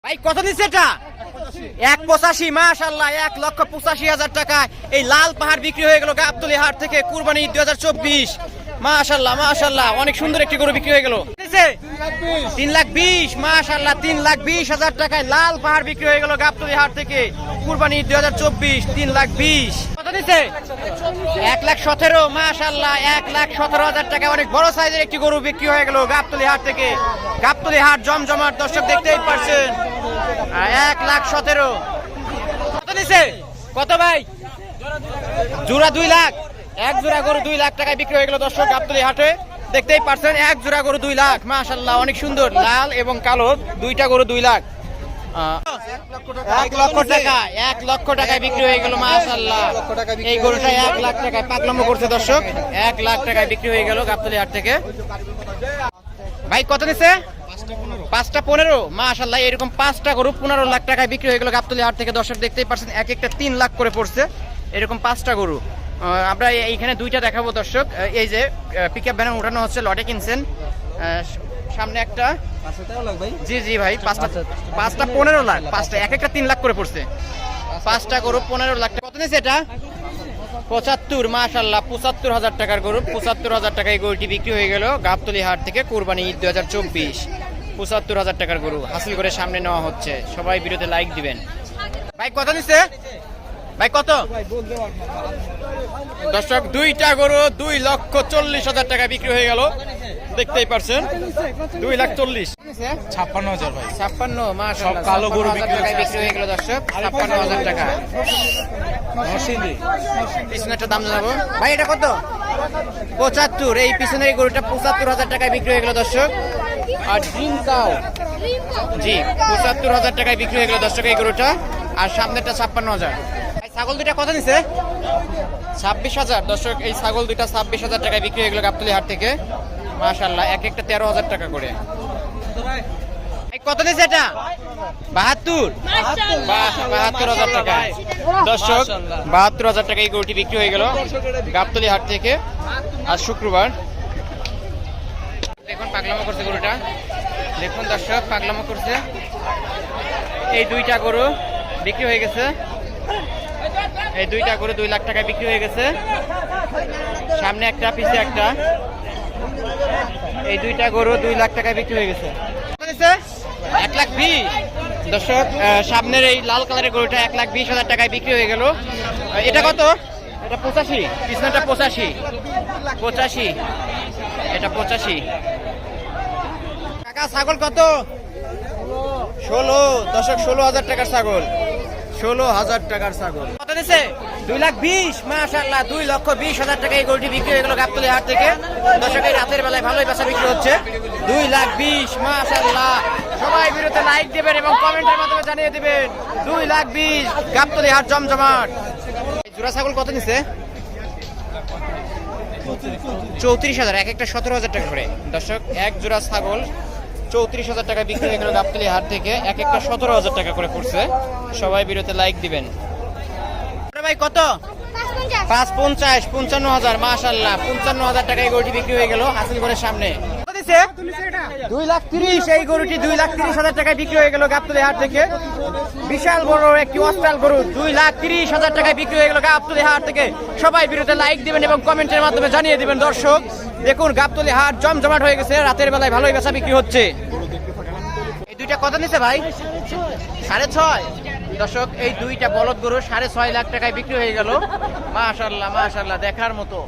ভাই কত দিচ্ছে এটা? 185, মাশাআল্লাহ 1,85,000 টাকা। এই লাল পাহাড় বিক্রি হয়ে গেল গাবতলী হাট থেকে কুরবানি 2024। মাশাআল্লাহ মাশাআল্লাহ, অনেক সুন্দর একটি গরু বিক্রি হয়ে গেল। 3,20,000, মাশাআল্লাহ 3,20,000 টাকায় লাল পাহাড় বিক্রি হয়ে গেল গাবতলী হাট থেকে কুরবানি 2024। 3,20,000 কত দিচ্ছে? 1,17,000, মাশাআল্লাহ 1,17,000 টাকা। অনেক বড় সাইজের একটি গরু বিক্রি হয়ে গেল গাবতলী হাট থেকে। গাবতলী হাট জমজমাট, দর্শক দেখতেই পারছেন। 1,17,000 কত দিচ্ছে? কত ভাই? জোড়া 2 লাখ। এক জোড়া গরু 2 লাখ টাকায় বিক্রি হয়ে গেল দর্শক গাবতলী হাটে, দেখতেই পারছেন। এক জোড়া গরু 2 লাখ, মাশাআল্লাহ অনেক সুন্দর, লাল এবং কালো দুইটা গরু 2 লাখ। 1 লক্ষ টাকা, 1 লক্ষ টাকায় বিক্রি হয়ে গেল মাশাআল্লাহ। এই গরুটা 1 লাখ টাকায় পাগলামো করছে দর্শক। 1 লাখ টাকায় বিক্রি হয়ে গেল গাবতলী হাট থেকে। ভাই কত দিচ্ছে? 5টা 15, মাশাআল্লাহ এরকম 5টা গরু 15 লাখ টাকায় বিক্রি হয়ে গেল গাবতলী হাট থেকে। দর্শক দেখতেই পারছেন, এক একটা 3 লাখ করে পড়ছে এরকম 5টা গরু। আমরা এইখানে দুইটা দেখাবো দর্শক। এই যে পিকআপ ভ্যানে উঠানো হচ্ছে, লটে কিনছেন। সামনে একটা, জি জি ভাই, 5টা 15 লাখ, 5টা এক একটা 3 লাখ করে পড়ছে। 5টা গরু 15 লাখ টাকা। কত নিয়েছে এটা? 75, মাশাআল্লাহ 75,000 টাকার গরু। 75,000 টাকায় এই গরুটি বিক্রি হয়ে গেল গাবতলী হাট থেকে কুরবানি 2024। 75,000 টাকার গরু হাসিল করে সামনে নেওয়া হচ্ছে। সবাই ভিডিওতে লাইক দিবেন। ভাই কত নিচ্ছে? ভাই কত? দর্শক দুইটা গরু 2,40,000 টাকা বিক্রি হয়ে গেল, দেখতেই পারছেন। 2,40,000, 56,000 ভাই। 56, মাশাআল্লাহ সব কালো গরু বিক্রি হয়ে গেল দর্শক। 56,000 টাকা। পিছনেরটা দাম জানাবো ভাই, এটা কত? 75। এই পিছনের গরুটা 75,000 টাকায় বিক্রি হয়ে গেল দর্শক। আর ড্রিম কাউ, জি 75,000 টাকায় বিক্রি হয়ে গেল দর্শক এই গরুটা। আর সামনেরটা 56,000। ছাগল দুইটা কত নিছে? 26,000 দর্শক। এই ছাগল দুইটা 26,000 টাকায় বিক্রি হয়ে গেল গাবতলী হাট থেকে, মাশাআল্লাহ এক একটা 13,000 টাকা করে। কত নিছে এটা? 72, 72,000 টাকা দর্শক। 72,000 টাকা এই গরুটি বিক্রি হয়ে গেল গাবতলী হাট থেকে আজ শুক্রবার। দেখুন পাগলামো করছে গরুটা, দেখুন দর্শক পাগলামো করছে। এই দুইটা গরু বিক্রি হয়ে গেছে। এই দুইটা গরু 2 লাখ টাকায় বিক্রি হয়ে গেছে। সামনে একটা, পিছে একটা। এই দুইটা গরু 2 লাখ টাকায় বিক্রি হয়ে গেছে। 1,20,000 দর্শক। সামনের এই লাল কালারের গরুটা 1,20,000 টাকায় বিক্রি হয়ে গেল। এটা কত? এটা 85, পিছনেটা 85, এটা 85 টাকা। ছাগল কত? 16 দর্শক, 16,000 টাকার ছাগল। 16,000 টাকার ছাগল কত দিছে? 2,20,000, মাশাআল্লাহ 2,20,000 টাকা এই গরুটি বিক্রি হয়ে গেল গাবতলী হাট থেকে দর্শক। এই রাতের বেলায় ভালোই বেচা বিক্রি হচ্ছে। 2,20,000, মাশাআল্লাহ। সবাই ভিডিওতে লাইক দিবেন এবং কমেন্টের মাধ্যমে জানিয়ে দিবেন। 2,20,000 গাবতলী হাট জমজমাট। জোড়া ছাগল কত নিছে? 34,000, এক একটা 17,000 টাকা করে দর্শক। এক জোড়া ছাগল 34,000 টাকা বিক্রি হয়ে গেল গাবতলী হাট থেকে, এক একটা 17,000 টাকা করে পড়ছে। সবাই ভিডিওতে লাইক দিবেন। ভাই কত? 550, 55,000, মাশাআল্লাহ 55,000 টাকা এই গরুটি বিক্রি হয়ে গেল হাসিল করে সামনে। 2,30,000 এই গরুটি 2,30,000 টাকায় বিক্রি হয়ে গেল গাবতলী হাট থেকে। বিশাল বড় একটি অস্ট্রাল গরু 2,30,000 টাকায় বিক্রি হয়ে গেল গাবতলী হাট থেকে। সবাই ভিডিওতে লাইক দিবেন এবং কমেন্টের মাধ্যমে জানিয়ে দিবেন দর্শক। দেখুন গাবতলী হাট জমজমাট হয়ে গেছে, রাতের বেলায় ভালোই বেচা বিক্রি হচ্ছে। এই দুইটা কত নিছে ভাই? 6.5 দর্শক। এই দুইটা বলদ গরু 6.5 লাখ টাকায় বিক্রি হয়ে গেল, মাশাআল্লাহ মাশাআল্লাহ দেখার মতো।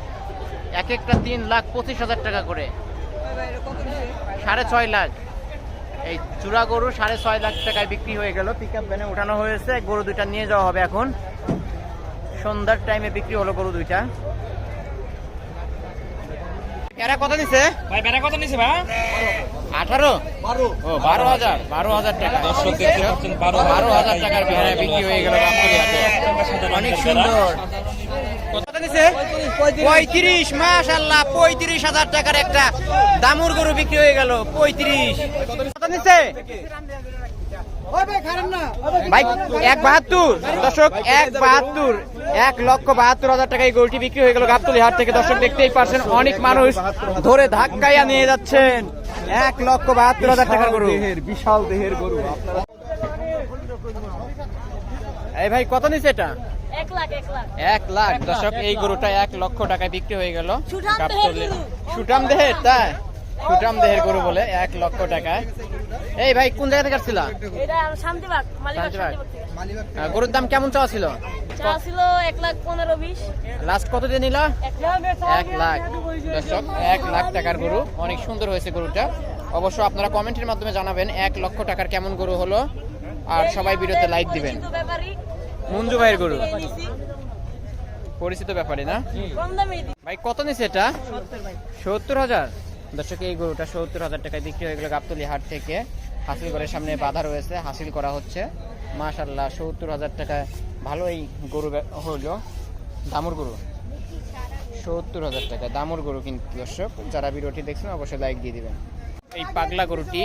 এক একটা 3,25,000 টাকা করে, 6.5 লাখ। এই চূড়া গরু 6.5 লাখ টাকায় বিক্রি হয়ে গেল। পিকআপ ভ্যানে উঠানো হয়েছে, গরু দুইটা নিয়ে যাওয়া হবে এখন। সন্ধ্যার টাইমে বিক্রি হলো গরু দুইটা। এরা কত নিছে ভাই? বেড়া কত নিছে ভাই? 18, 12,000 টাকা দর্শক দেখতে পাচ্ছেন। 12,000 টাকার ভেড়া বিক্রি হয়ে গেল গাবতলী হাটে, অনেক সুন্দর। কত নিছে? 35, মাশাআল্লাহ 35,000 টাকার একটা দামুর গরু বিক্রি হয়ে গেল। 35 কত নিছে ভাই? 1,72 দর্শক, 1,72, 1,72,000 টাকা এই গরুটি বিক্রি হয়ে গেল গাবতলী হাট থেকে দর্শক। দেখতেই পারছেন অনেক মানুষ ধরে ধাক্কাইয়া নিয়ে যাচ্ছেন। 1,72,000 টাকার গরু, বিশাল দেহের গরু। এই ভাই কত নিছে এটা? 1 লাখ 1 লাখ 1 লাখ। দর্শক এই গরুটা 1 লক্ষ টাকায় বিক্রি হয়ে গেল সুঠাম গাবতলী। দেহের গরু। সুঠাম দেহের, তাই? সুঠাম দেহের গরু বলে 1 লক্ষ টাকায়। এই ভাই কোন জায়গা থেকে আসছিলা? এটা শান্তিবাগ মালিবাগ শান্তিবাগ। শান্তিবাগ থেকে গরুর দাম কেমন চাওয়া ছিল? চা ছিল 1 লাখ 15 20 লাস্ট কত দিয়ে নিলা? 1 লাখ 1 লাখ। দর্শক 1 লাখ টাকার গরু, অনেক সুন্দর হয়েছে গরুটা। অবশ্য আপনারা কমেন্টের মাধ্যমে জানাবেন 1 লক্ষ টাকার কেমন গরু হলো, আর সবাই ভিডিওতে লাইক দিবেন। কিন্তু ব্যাপারী মঞ্জু ভাইয়ের গরু, নিছি পরিচিত ব্যাপারে না কম দামে দি ভাই? কত নিছে এটা? 70,000। দর্শক এই গরুটা 70,000 টাকায় বিক্রি হয়ে গেল গাবতলী হাট থেকে। হাসিলগড়ের সামনে বাধা রয়েছে, হাসিল করা হচ্ছে। মাশাআল্লাহ 70,000 টাকায় ভালো এই গরু হলো। দামুর গরু 70,000 টাকা দামুর গরু কিন্তু দর্শক, যারা ভিডিওটি দেখছেন অবশ্যই লাইক দিয়ে দিবেন। এই পাগলা গরুটি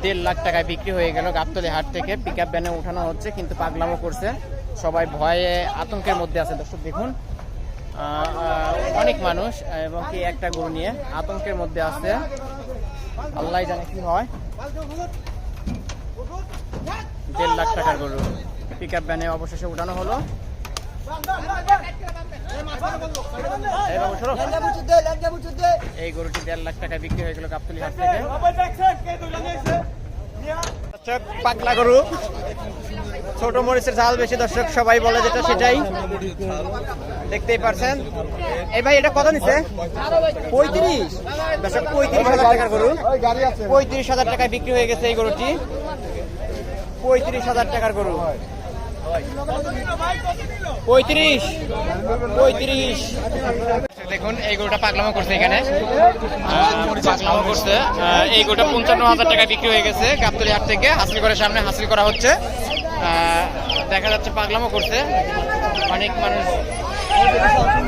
1.5 লাখ টাকায় বিক্রি হয়ে গেল গাবতলী হাট থেকে। পিকআপ ভ্যানে উঠানো হচ্ছে, কিন্তু পাগলামো করছে, সবাই ভয়ে আতঙ্কের মধ্যে আছে। দর্শক দেখুন, অনেক মানুষ এবং কি একটা গরু নিয়ে আতঙ্কের মধ্যে আছে। আল্লাহ জানে কি হয়। 1.5 লাখ টাকার গরু পিকআপ ভ্যানে অবশেষে উঠানো হলো। এই বাবু সরো। এই গরুটি 1.5 লাখ টাকায় বিক্রি হয়ে গেল গাবতলী হাট থেকে। দর্শক পাগলা গরু, ছোট মরিচের ঝাল বেশি, দর্শক সবাই বলে যেটা সেটাই, দেখতেই পারছেন। এই ভাই এটা কত নিছে? 35। দর্শক 35,000 টাকার গরু, 35,000 টাকায় বিক্রি হয়ে গেছে এই গরুটি। 35,000 টাকার গরু, 35। দেখুন এই গরুটা পাগলামো করছে, এখানে পাগলামো করছে। এই গরুটা 55,000 টাকায় বিক্রি হয়ে গেছে গাবতলী হাট থেকে। হাসিলগড়ের সামনে হাসিল করা হচ্ছে, দেখা যাচ্ছে পাগলামো করছে অনেক মানুষ।